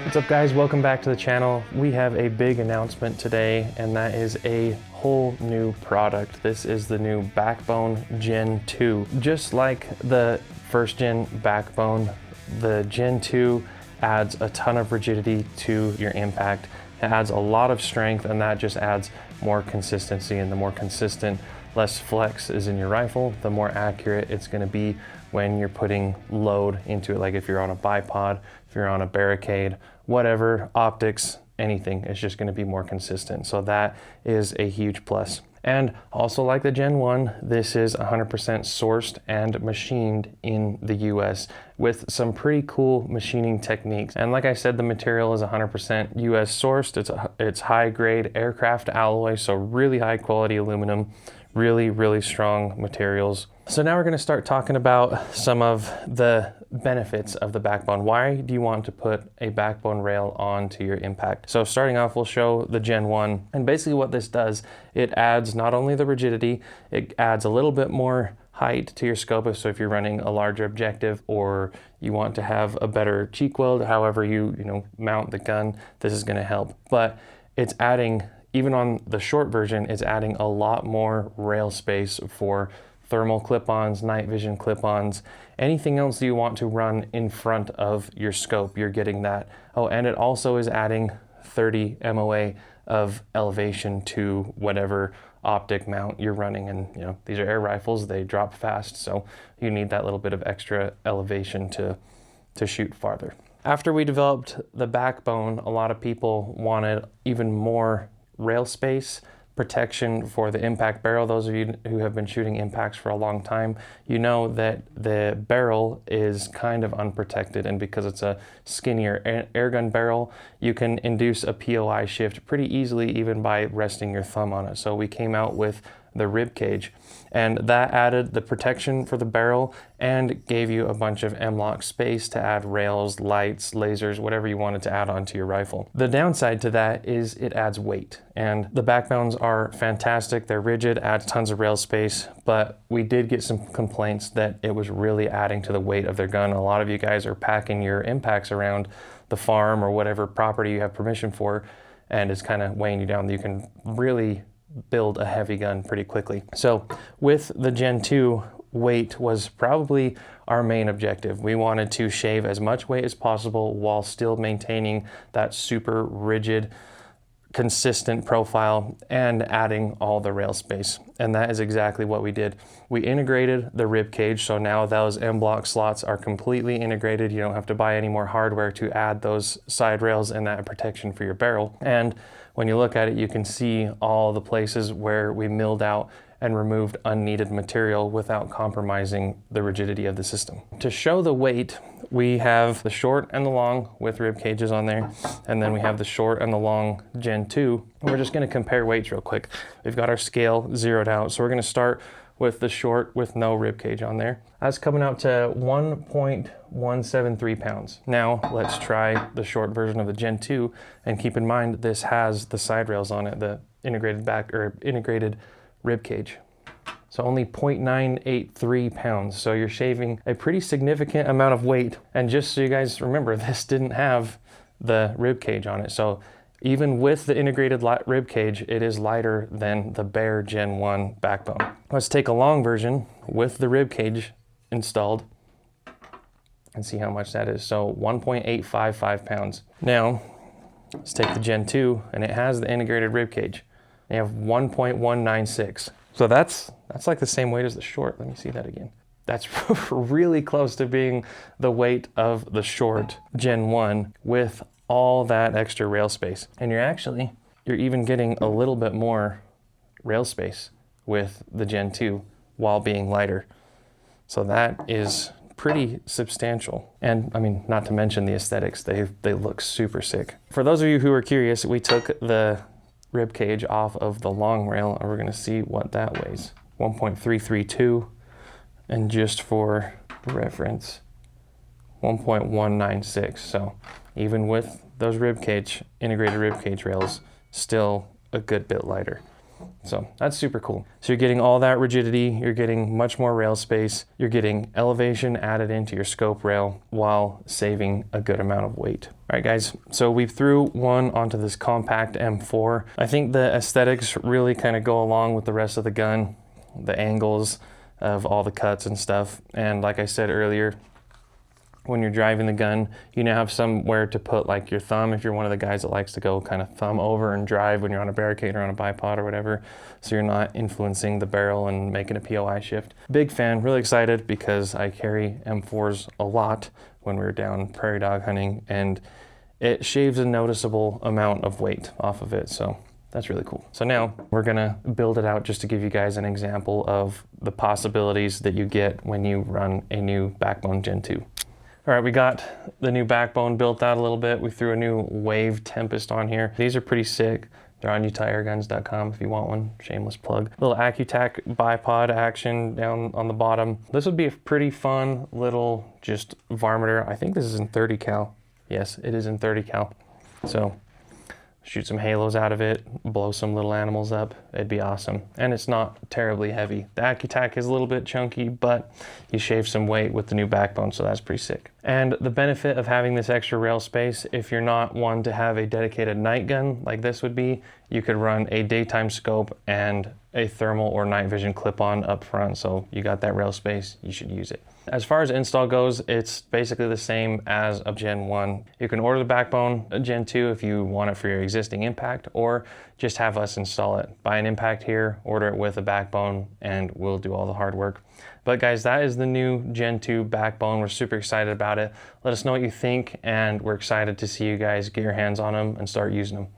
What's up guys, welcome back to the channel. We have a big announcement today, and that is a whole new product. This is the new Backbone Gen 2. Just like the first gen Backbone, the Gen 2 adds a ton of rigidity to your impact. It adds a lot of strength, and that just adds more consistency, and the more consistent, less flex is in your rifle, the more accurate it's gonna be when you're putting load into it. Like if you're on a bipod, if you're on a barricade, whatever, optics, anything, it's just gonna be more consistent. So that is a huge plus. And also like the Gen 1, this is 100% sourced and machined in the US with some pretty cool machining techniques. And like I said, the material is 100% US sourced. It's high grade aircraft alloy, so really high quality aluminum, really strong materials. So now we're going to start talking about some of the benefits of the Backbone. Why do you want to put a Backbone rail onto your impact? So starting off, we'll show the Gen 1. And basically what this does, it adds not only the rigidity, it adds a little bit more height to your scope. So if you're running a larger objective or you want to have a better cheek weld, however you mount the gun, this is going to help. But it's adding, even on the short version, it's adding a lot more rail space for thermal clip-ons, night vision clip-ons, anything else you want to run in front of your scope, you're getting that. Oh, and it also is adding 30 MOA of elevation to whatever optic mount you're running. And these are air rifles, they drop fast, so you need that little bit of extra elevation to shoot farther. After we developed the Backbone, a lot of people wanted even more rail space, protection for the impact barrel. Those of you who have been shooting impacts for a long time, you know that the barrel is kind of unprotected, and because it's a skinnier airgun barrel, you can induce a POI shift pretty easily even by resting your thumb on it. So we came out with the rib cage, and that added the protection for the barrel and gave you a bunch of M-LOK space to add rails, lights, lasers, whatever you wanted to add onto your rifle. The downside to that is it adds weight, and the Backbones are fantastic. They're rigid, adds tons of rail space, but we did get some complaints that it was really adding to the weight of their gun. A lot of you guys are packing your impacts around the farm or whatever property you have permission for, and it's kind of weighing you down. You can really build a heavy gun pretty quickly. So with the Gen 2, weight was probably our main objective. We wanted to shave as much weight as possible while still maintaining that super rigid, consistent profile and adding all the rail space. And that is exactly what we did. We integrated the rib cage, so now those M-LOK slots are completely integrated. You don't have to buy any more hardware to add those side rails and that protection for your barrel. And when you look at it, you can see all the places where we milled out and removed unneeded material without compromising the rigidity of the system. To show the weight, we have the short and the long with rib cages on there, and then we have the short and the long Gen 2. And we're just gonna compare weights real quick. We've got our scale zeroed out, so we're gonna start with the short with no rib cage on there. That's coming out to 1.173 pounds. Now let's try the short version of the Gen 2, and keep in mind this has the side rails on it, the integrated rib cage. So only 0.983 pounds. So you're shaving a pretty significant amount of weight. And just so you guys remember, this didn't have the rib cage on it. So even with the integrated rib cage, it is lighter than the bare Gen 1 Backbone. Let's take a long version with the rib cage installed and see how much that is. So 1.855 pounds. Now, let's take the Gen 2, and it has the integrated rib cage. You have 1.196. So that's like the same weight as the short. Let me see that again. That's really close to being the weight of the short Gen 1 with all that extra rail space. And you're even getting a little bit more rail space with the Gen 2 while being lighter. So that is pretty substantial. And I mean, not to mention the aesthetics, they look super sick. For those of you who are curious, we took the rib cage off of the long rail, and we're gonna see what that weighs. 1.332, and just for reference, 1.196. So even with those integrated rib cage rails, still a good bit lighter. So that's super cool. So you're getting all that rigidity, you're getting much more rail space, you're getting elevation added into your scope rail while saving a good amount of weight. All right, guys, so we threw one onto this compact M4. I think the aesthetics really kind of go along with the rest of the gun, the angles of all the cuts and stuff. And like I said earlier, when you're driving the gun, you now have somewhere to put like your thumb if you're one of the guys that likes to go kind of thumb over and drive when you're on a barricade or on a bipod or whatever, so you're not influencing the barrel and making a POI shift. Big fan, really excited because I carry M4s a lot when we're down prairie dog hunting, and it shaves a noticeable amount of weight off of it, so that's really cool. So now we're gonna build it out just to give you guys an example of the possibilities that you get when you run a new Backbone Gen 2. All right, we got the new Backbone built out a little bit. We threw a new Wave Tempest on here. These are pretty sick. They're on utaairguns.com if you want one, shameless plug. Little AccuTac bipod action down on the bottom. This would be a pretty fun little just varminter. I think this is in 30 cal. Yes, it is in 30 cal. So shoot some halos out of it, blow some little animals up. It'd be awesome. And it's not terribly heavy. The AccuTac is a little bit chunky, but you shave some weight with the new Backbone, so that's pretty sick. And the benefit of having this extra rail space, if you're not one to have a dedicated night gun like this would be, you could run a daytime scope and a thermal or night vision clip-on up front. So you got that rail space, you should use it. As far as install goes, it's basically the same as a Gen 1. You can order the Backbone Gen 2 if you want it for your existing impact, or just have us install it. Buy an impact here, order it with a Backbone, and we'll do all the hard work. But guys, that is the new Gen 2 Backbone. We're super excited about it. Let us know what you think, and we're excited to see you guys get your hands on them and start using them.